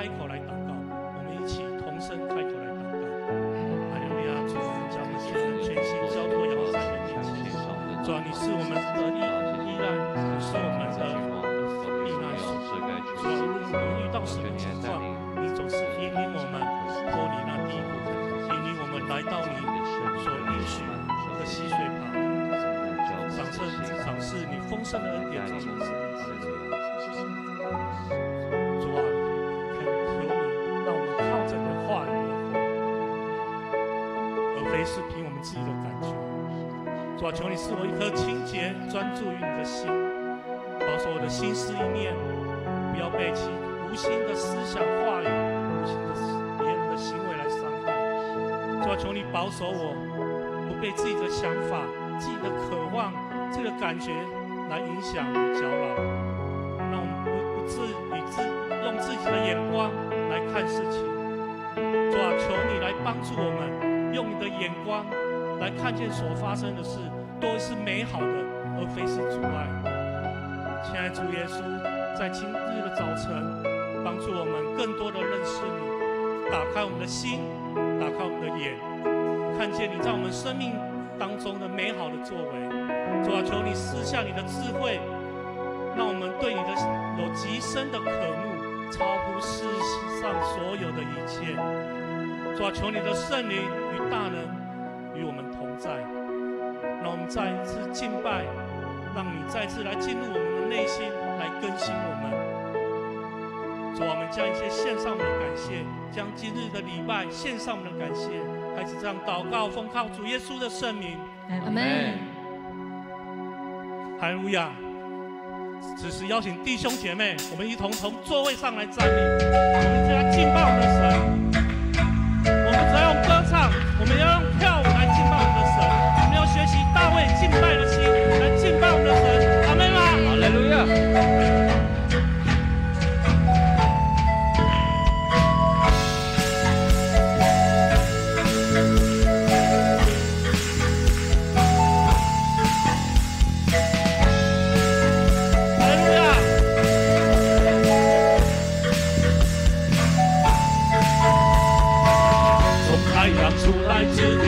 开口来祷告，我们一起同声开口来祷告。哈利路亚！主，我们将我们全心交托仰望在你面前。主啊，你是我们的依赖，你是我们的避难所。主啊，无论我们遇到什么情况，你总是引领我们脱离那低谷，引领我们来到你所应许的溪水旁，赏赐你丰盛的恩典在我们身上。主啊，恳求你让我们靠着你的话语而活，而非是凭我们自己的感觉。主啊，求你赐我一颗清洁专注于你的心，保守我的心思意念，不要被其无心的思想话语、无心的别人的行为来伤害。主啊，求你保守我，不被自己的想法、自己的渴望、自己的感觉来影响与搅扰，让我们用自己的眼光来看事情。主啊，求你来帮助我们，用你的眼光来看见所发生的事都是美好的，而非是阻碍。亲爱的主耶稣，在今日的早晨，帮助我们更多的认识你，打开我们的心，打开我们的眼，看见你在我们生命当中的美好的作为。主啊，求你赐下你的智慧，让我们对你的有极深的渴慕，超乎世上所有的一切。主啊，求你的圣灵与大能与我们同在，让我们再一次敬拜，让你再次来进入我们的内心，来更新我们。主啊，我们将一切献上我们的感谢，将今日的礼拜献上我们的感谢，孩子这样祷告，奉靠主耶稣的圣名，阿门。哈利路亚！此时邀请弟兄姐妹，我们一同从座位上来站立，我们将敬拜我们的神。我们只要用歌唱，我们要用跳舞来敬拜我们的神。我们要学习大卫敬拜的心，来敬拜我们的神。阿门吗？哈利路亚！出来之地，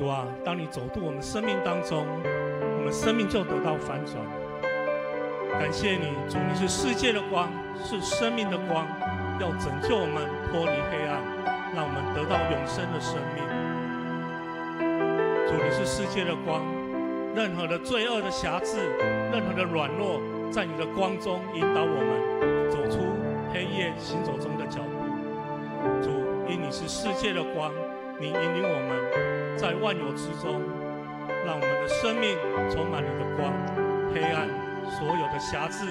主啊，当你走入我们生命当中，我们生命就得到翻转。感谢你，主，你是世界的光，是生命的光，要拯救我们脱离黑暗，让我们得到永生的生命。主，你是世界的光，任何的罪恶的瑕疵，任何的软弱，在你的光中引导我们走出黑夜行走中的脚步。主，因你是世界的光，你引领我们在万有之中，让我们的生命充满你的光，黑暗所有的瑕疵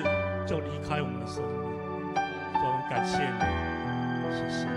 就离开我们的生命。主，我们感谢你，谢谢。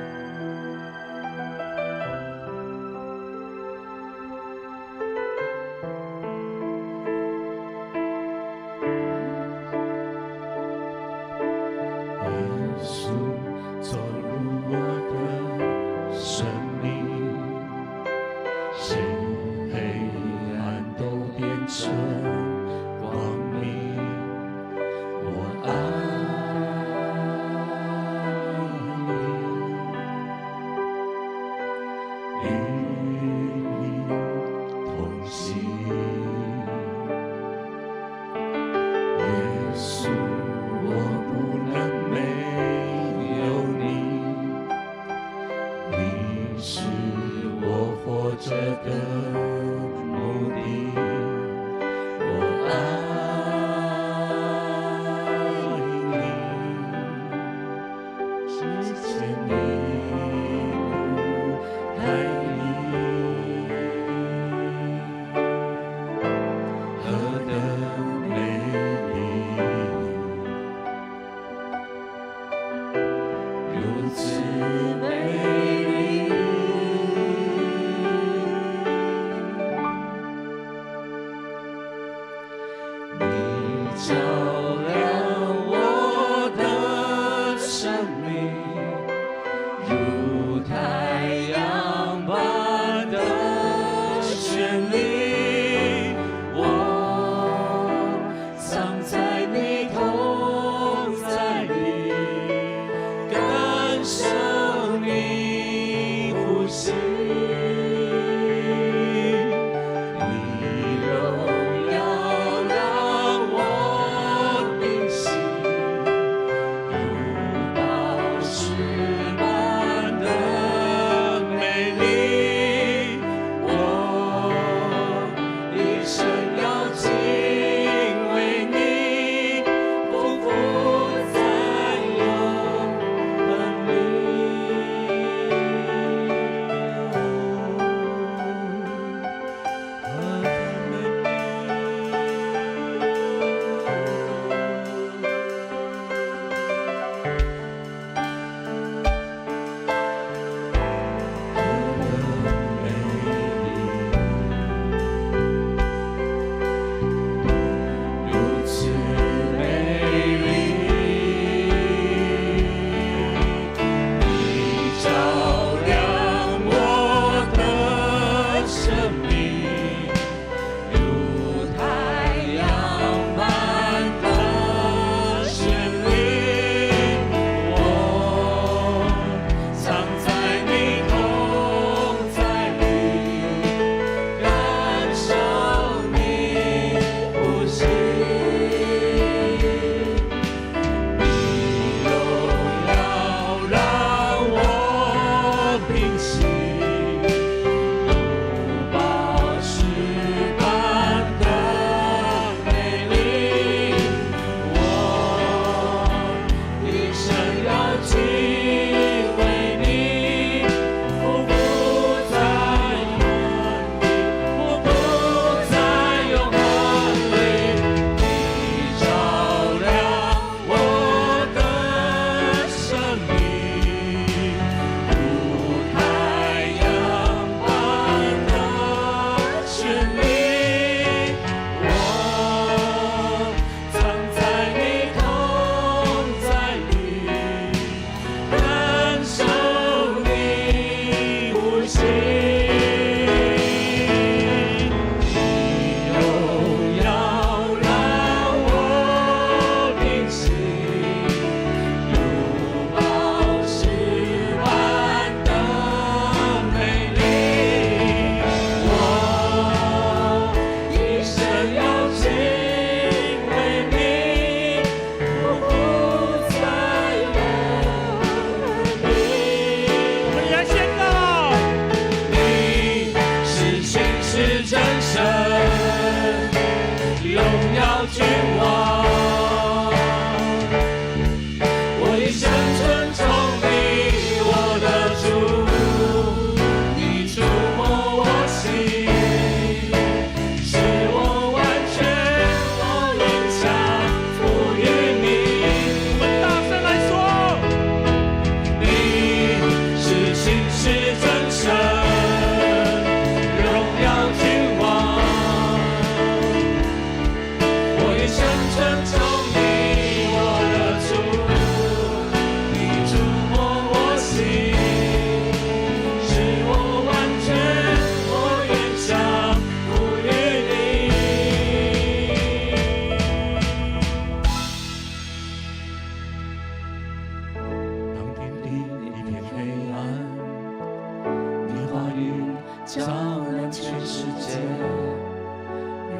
照亮全世界，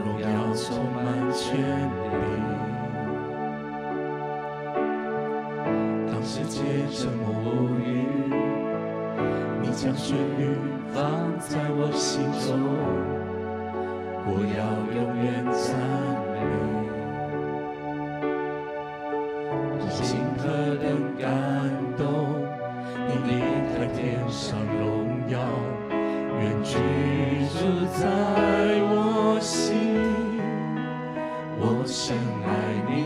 荣耀充满全地。当世界沉默无语，你将旋律放在我心中，我要永远赞美。心何等感动，你离开天上荣耀，愿居住在我心，我深爱你。